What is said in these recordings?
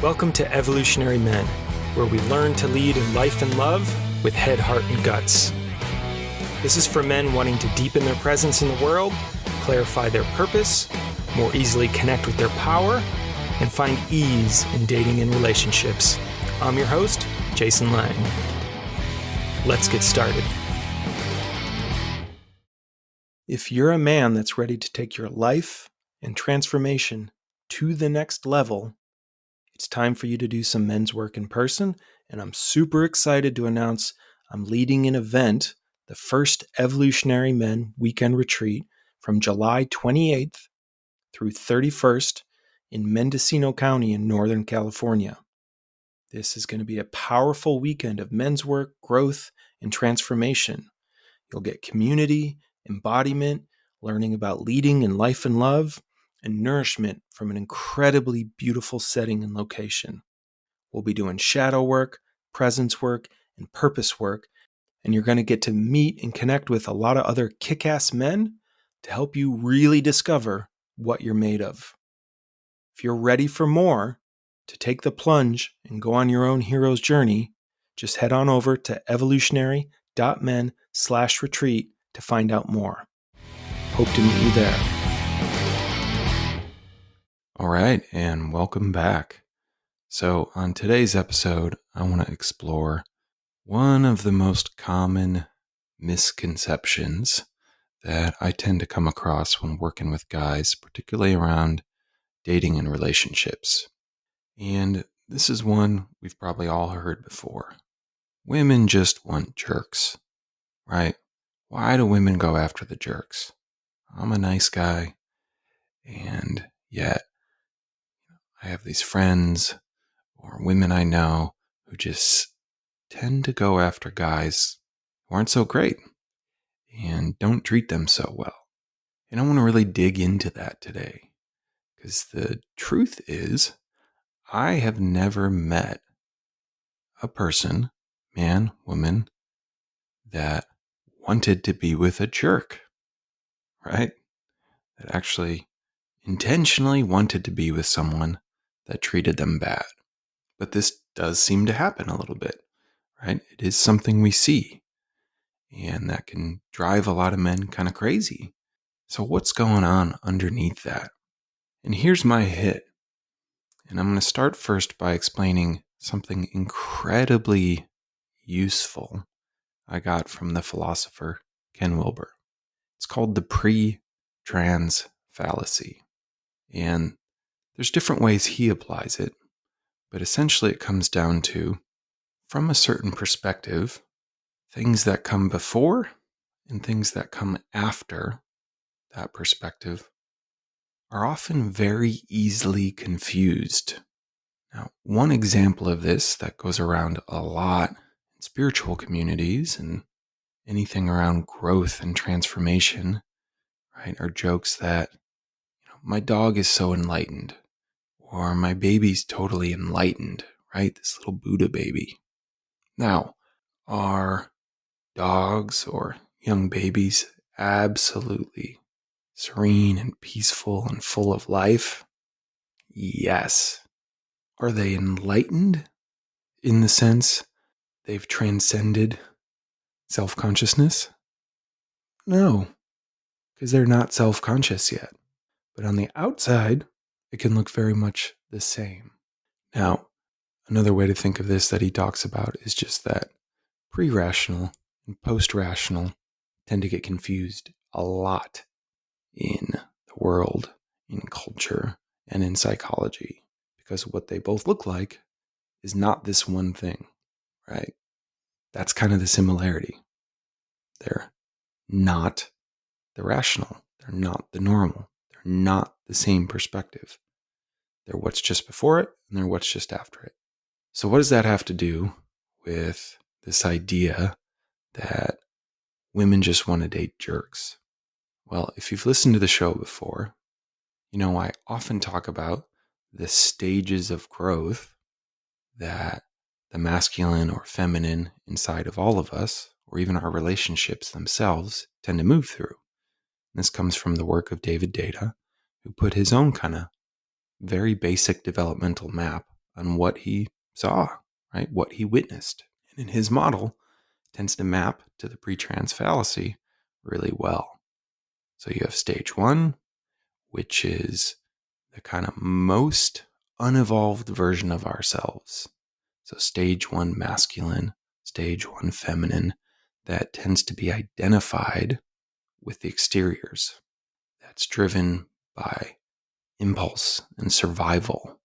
Welcome to Evolutionary Men, where we learn to lead in life and love with head, heart, and guts. This is for men wanting to deepen their presence in the world, clarify their purpose, more easily connect with their power, and find ease in dating and relationships. I'm your host, Jason Lang. Let's get started. If you're a man that's ready to take your life and transformation to the next level, it's time for you to do some men's work in person, and I'm super excited to announce I'm leading an event, the first Evolutionary Men Weekend Retreat from July 28th through 31st in Mendocino County in Northern California. This is going to be a powerful weekend of men's work, growth, and transformation. You'll get community, embodiment, learning about leading in life and love, and nourishment from an incredibly beautiful setting and location. We'll be doing shadow work, presence work, and purpose work, and you're going to get to meet and connect with a lot of other kick-ass men to help you really discover what you're made of. If you're ready for more, to take the plunge and go on your own hero's journey, just head on over to evolutionary.men/retreat to find out more. Hope to meet you there. All right, and welcome back. So on today's episode, I want to explore one of the most common misconceptions that I tend to come across when working with guys, particularly around dating and relationships. And this is one we've probably all heard before. Women just want jerks, right? Why do women go after the jerks? I'm a nice guy, and yet I have these friends or women I know who just tend to go after guys who aren't so great and don't treat them so well. And I want to really dig into that today, because the truth is, I have never met a person, man, woman, that wanted to be with a jerk, right? That actually intentionally wanted to be with someone that treated them bad. But this does seem to happen a little bit, right? It is something we see, and that can drive a lot of men kind of crazy. So what's going on underneath that? And here's my hit. And I'm going to start first by explaining something incredibly useful I got from the philosopher Ken Wilber. It's called the pre-trans fallacy. And there's different ways he applies it, but essentially it comes down to, from a certain perspective, things that come before and things that come after that perspective are often very easily confused. Now, one example of this that goes around a lot in spiritual communities and anything around growth and transformation, right, are jokes that, my dog is so enlightened, or my baby's totally enlightened, right? This little Buddha baby. Now, are dogs or young babies absolutely serene and peaceful and full of life? Yes. Are they enlightened in the sense they've transcended self-consciousness? No, because they're not self-conscious yet. But on the outside, it can look very much the same. Now, another way to think of this that he talks about is just that pre-rational and post-rational tend to get confused a lot in the world, in culture, and in psychology, because what they both look like is not this one thing, right? That's kind of the similarity. They're not the rational. They're not the normal. They're not the same perspective. They're what's just before it, and they're what's just after it. So what does that have to do with this idea that women just want to date jerks? Well, if you've listened to the show before, I often talk about the stages of growth that the masculine or feminine inside of all of us, or even our relationships themselves, tend to move through. This comes from the work of David Data, who put his own kind of very basic developmental map on what he saw, right? What he witnessed. And in his model, tends to map to the pre-trans fallacy really well. So you have stage 1, which is the kind of most unevolved version of ourselves. So stage 1 masculine, stage 1 feminine, that tends to be identified with the exteriors. That's driven by impulse and survival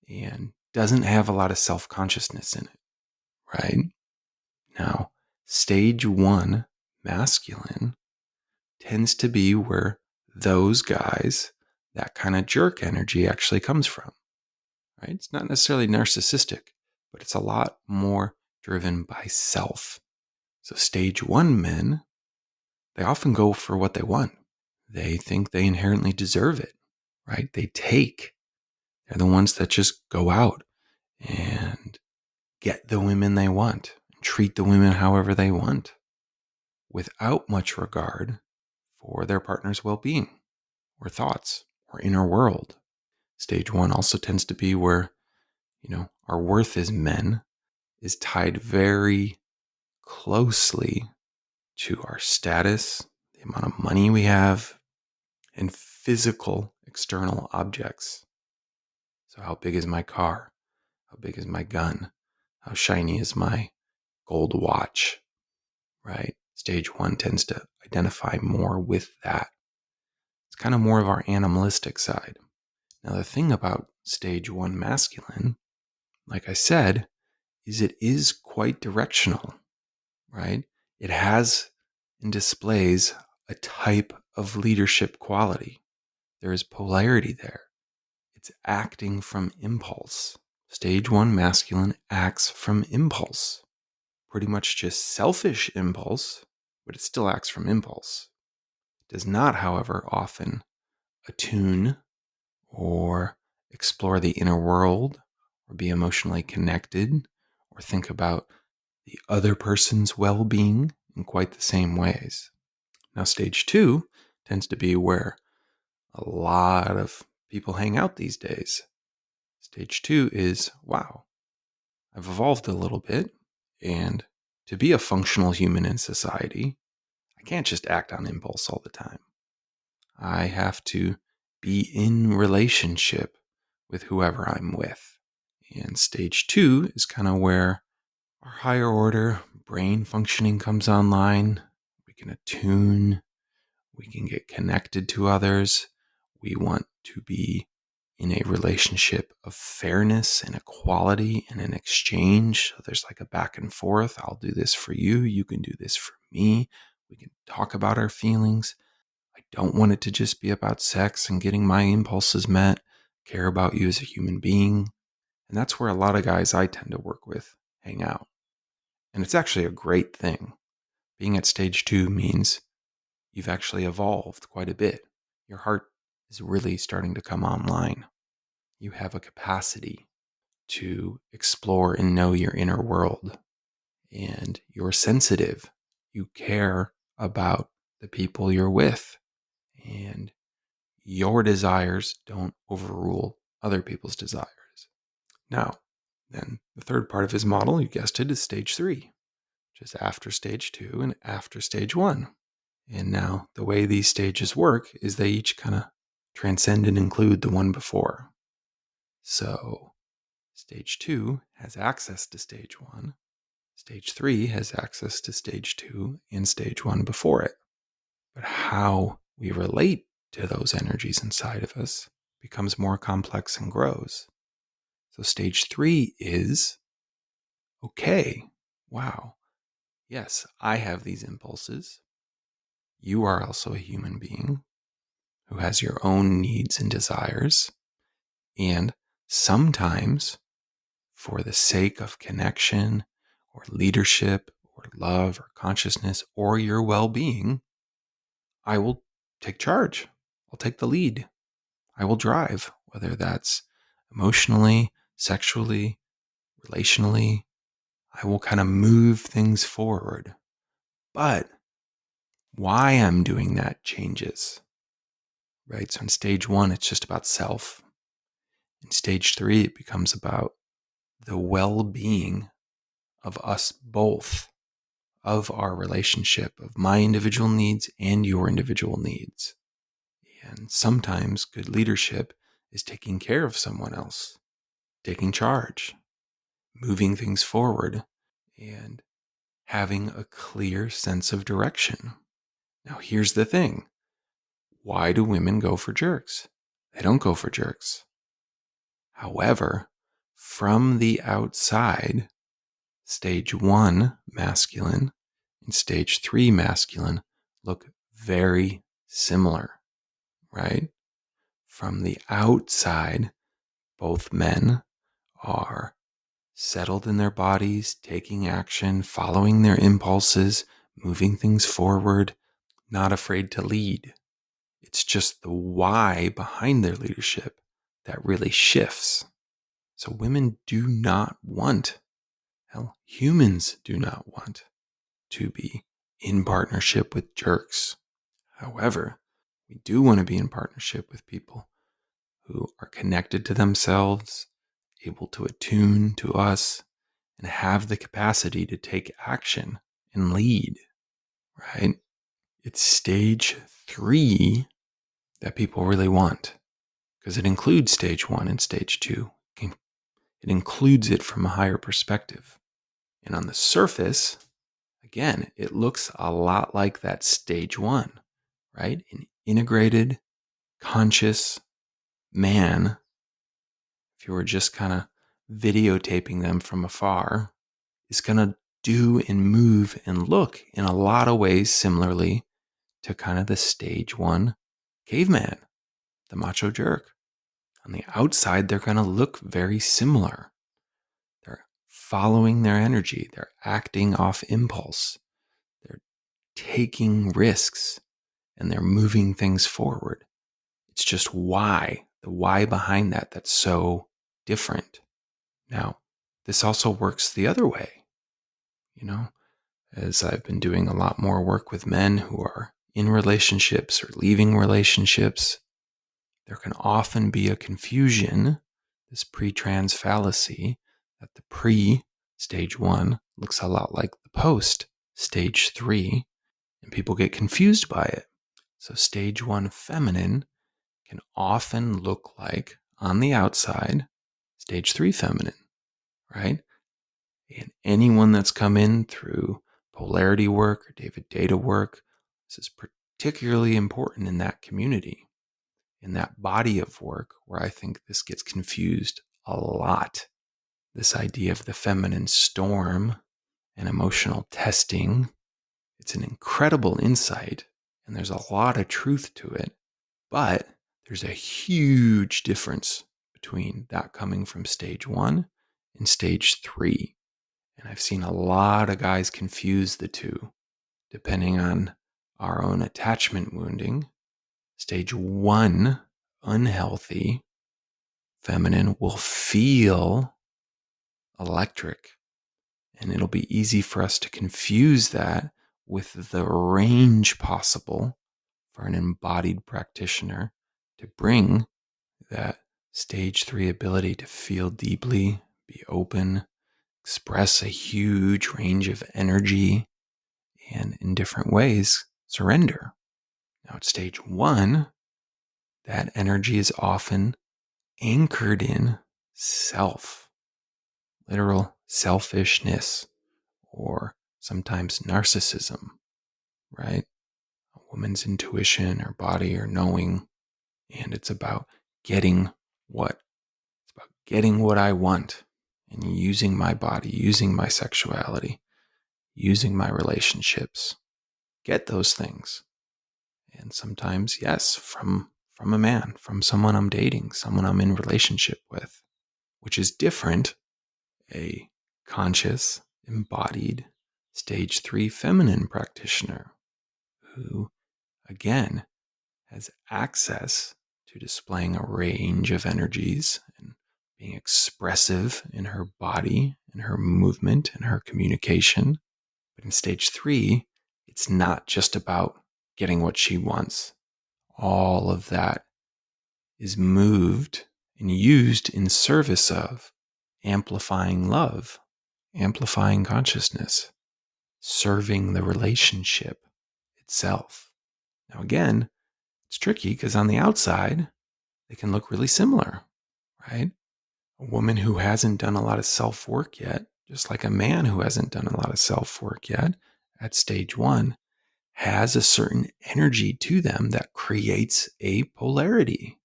and doesn't have a lot of self-consciousness in it, right? Now, stage 1 masculine tends to be where those guys, that kind of jerk energy actually comes from, right? It's not necessarily narcissistic, but it's a lot more driven by self. So stage 1 men, they often go for what they want. They think they inherently deserve it, right? They take. They're the ones that just go out and get the women they want, and treat the women however they want, without much regard for their partner's well-being or thoughts or inner world. Stage 1 also tends to be where, our worth as men is tied very closely to our status, the amount of money we have, and physical external objects. So how big is my car? How big is my gun? How shiny is my gold watch? Right? Stage 1 tends to identify more with that. It's kind of more of our animalistic side. Now, the thing about stage 1 masculine, like I said, is it is quite directional, right? It has and displays a type of leadership quality. There is polarity there. It's acting from impulse. Stage 1 masculine acts from impulse. Pretty much just selfish impulse, but it still acts from impulse. It does not, however, often attune or explore the inner world or be emotionally connected or think about the other person's well-being in quite the same ways. Now, stage 2 tends to be where a lot of people hang out these days. Stage 2 is, wow, I've evolved a little bit, and to be a functional human in society, I can't just act on impulse all the time. I have to be in relationship with whoever I'm with. And stage 2 is kind of where our higher order brain functioning comes online. We can attune, we can get connected to others. We want to be in a relationship of fairness and equality and an exchange. So there's like a back and forth. I'll do this for you. You can do this for me. We can talk about our feelings. I don't want it to just be about sex and getting my impulses met. Care about you as a human being. And that's where a lot of guys I tend to work with hang out. And it's actually a great thing. Being at stage 2 means you've actually evolved quite a bit. Your heart is really starting to come online. You have a capacity to explore and know your inner world. And you're sensitive. You care about the people you're with. And your desires don't overrule other people's desires. Now, then the third part of his model, you guessed it, is stage 3, which is after stage 2 and after stage 1. And now the way these stages work is they each kind of transcend and include the one before. So stage 2 has access to stage 1. Stage 3 has access to stage 2 and stage 1 before it. But how we relate to those energies inside of us becomes more complex and grows. So stage 3 is, okay, wow, yes, I have these impulses. You are also a human being who has your own needs and desires. And sometimes, for the sake of connection or leadership or love or consciousness or your well-being, I will take charge. I'll take the lead. I will drive, whether that's emotionally, sexually, relationally. I will kind of move things forward. But why I'm doing that changes, right? So in stage 1, it's just about self. In stage 3, it becomes about the well-being of us both, of our relationship, of my individual needs and your individual needs. And sometimes good leadership is taking care of someone else, taking charge, moving things forward, and having a clear sense of direction. Now, here's the thing. Why do women go for jerks? They don't go for jerks. However, from the outside, stage 1 masculine and stage 3 masculine look very similar, right? From the outside, both men are settled in their bodies, taking action, following their impulses, moving things forward, not afraid to lead. It's just the why behind their leadership that really shifts. So women do not want, hell, humans do not want to be in partnership with jerks. However, we do want to be in partnership with people who are connected to themselves, able to attune to us, and have the capacity to take action and lead, right? It's stage 3 that people really want because it includes stage 1 and stage 2. It includes it from a higher perspective. And on the surface, again, it looks a lot like that stage 1, right? An integrated, conscious man, if you were just kind of videotaping them from afar, is going to do and move and look in a lot of ways similarly to kind of the stage 1 caveman, the macho jerk. On the outside, they're going to look very similar. They're following their energy. They're acting off impulse. They're taking risks and they're moving things forward. It's just the why behind that, that's so different. Now, this also works the other way, as I've been doing a lot more work with men who are in relationships or leaving relationships. There can often be a confusion, this pre-trans fallacy, that the pre-stage 1 looks a lot like the post-stage 3, and people get confused by it. So stage 1 feminine can often look like, on the outside, stage 3 feminine, right? And anyone that's come in through polarity work or David Data work, this is particularly important in that community. In that body of work where I think this gets confused a lot. This idea of the feminine storm and emotional testing. It's an incredible insight and there's a lot of truth to it, but there's a huge difference between that coming from stage 1 and stage 3. And I've seen a lot of guys confuse the two depending on our own attachment wounding. Stage 1, unhealthy, feminine, will feel electric. And it'll be easy for us to confuse that with the range possible for an embodied practitioner to bring that stage 3 ability to feel deeply, be open, express a huge range of energy, and in different ways, surrender. Now, at stage 1, that energy is often anchored in self, literal selfishness, or sometimes narcissism, right? A woman's intuition or body or knowing, and it's about getting what I want and using my body, using my sexuality, using my relationships. Get those things. And sometimes, yes, from a man, from someone I'm dating, someone I'm in relationship with, which is different, a conscious, embodied, stage 3 feminine practitioner who, again, has access to displaying a range of energies and being expressive in her body, in her movement, in her communication. But in stage 3, it's not just about getting what she wants. All of that is moved and used in service of amplifying love, amplifying consciousness, serving the relationship itself. Now, again, it's tricky because on the outside, they can look really similar, right? A woman who hasn't done a lot of self-work yet, just like a man who hasn't done a lot of self-work yet at stage 1, has a certain energy to them that creates a polarity,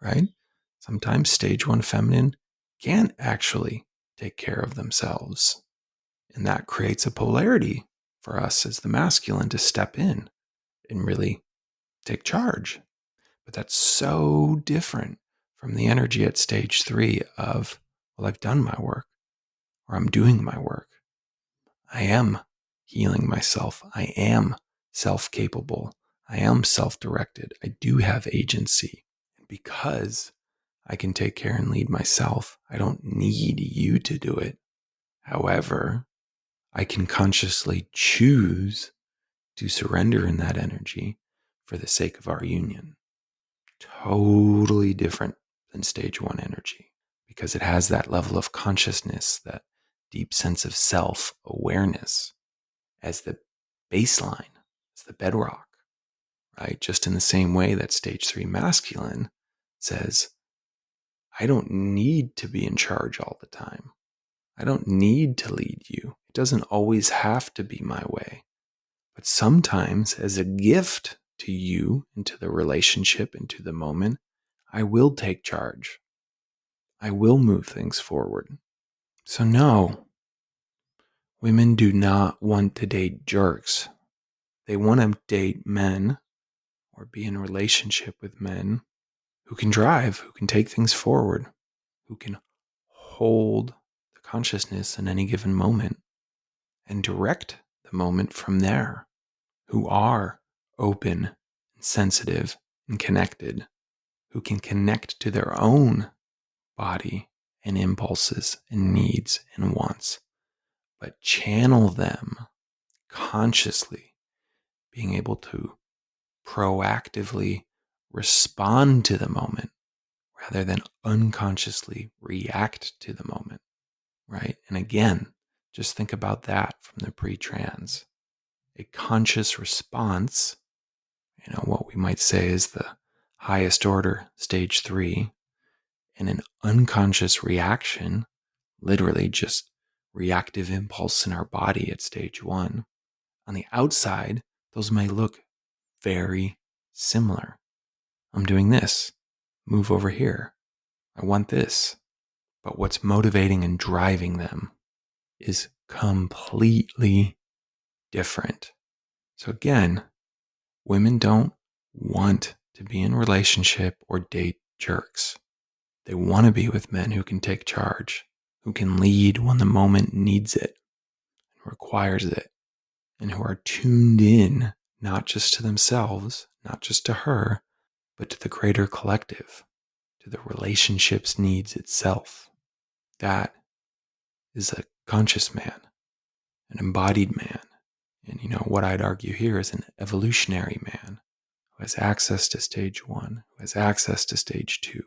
right? Sometimes stage 1 feminine can't actually take care of themselves. And that creates a polarity for us as the masculine to step in and really take charge. But that's so different from the energy at stage 3 of, well, I've done my work, or I'm doing my work. I am healing myself. I am self-capable. I am self-directed. I do have agency. And because I can take care and lead myself, I don't need you to do it. However, I can consciously choose to surrender in that energy for the sake of our union. Totally different than stage 1 energy because it has that level of consciousness, that deep sense of self-awareness as the baseline, as the bedrock, right? Just in the same way that stage 3 masculine says, I don't need to be in charge all the time. I don't need to lead you. It doesn't always have to be my way. But sometimes, as a gift to you and to the relationship and to the moment, I will take charge. I will move things forward. So no, women do not want to date jerks. They want to date men or be in a relationship with men who can drive, who can take things forward, who can hold the consciousness in any given moment and direct the moment from there, who are open and sensitive and connected, who can connect to their own body and impulses and needs and wants, but channel them consciously, being able to proactively respond to the moment rather than unconsciously react to the moment, right? And again, just think about that from the pre-trans. A conscious response, what we might say is the highest order, stage 3, and an unconscious reaction, literally just reactive impulse in our body at stage 1. On the outside, those may look very similar. I'm doing this. Move over here. I want this. But what's motivating and driving them is completely different. So again, women don't want to be in a relationship or date jerks. They want to be with men who can take charge, who can lead when the moment needs it and requires it, and who are tuned in not just to themselves, not just to her, but to the greater collective, to the relationship's needs itself. That is a conscious man, an embodied man. And what I'd argue here is an evolutionary man who has access to stage 1, who has access to stage 2,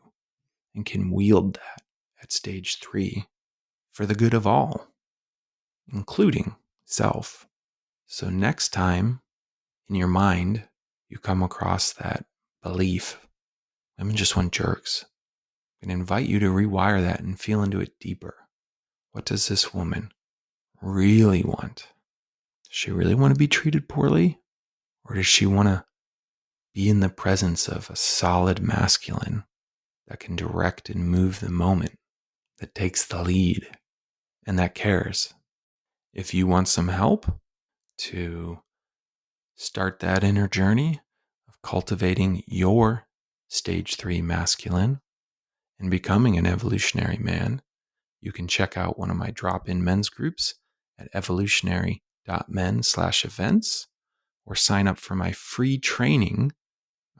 and can wield that at stage 3 for the good of all, including self. So next time in your mind you come across that belief, women just want jerks, I'm going to invite you to rewire that and feel into it deeper. What does this woman really want? Does she really want to be treated poorly? Or does she want to be in the presence of a solid masculine that can direct and move the moment, that takes the lead, and that cares? If you want some help to start that inner journey of cultivating your stage 3 masculine and becoming an evolutionary man, you can check out one of my drop-in men's groups at evolutionary.men/events or sign up for my free training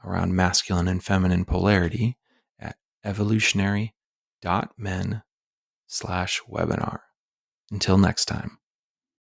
around masculine and feminine polarity at evolutionary.men/webinar. Until next time.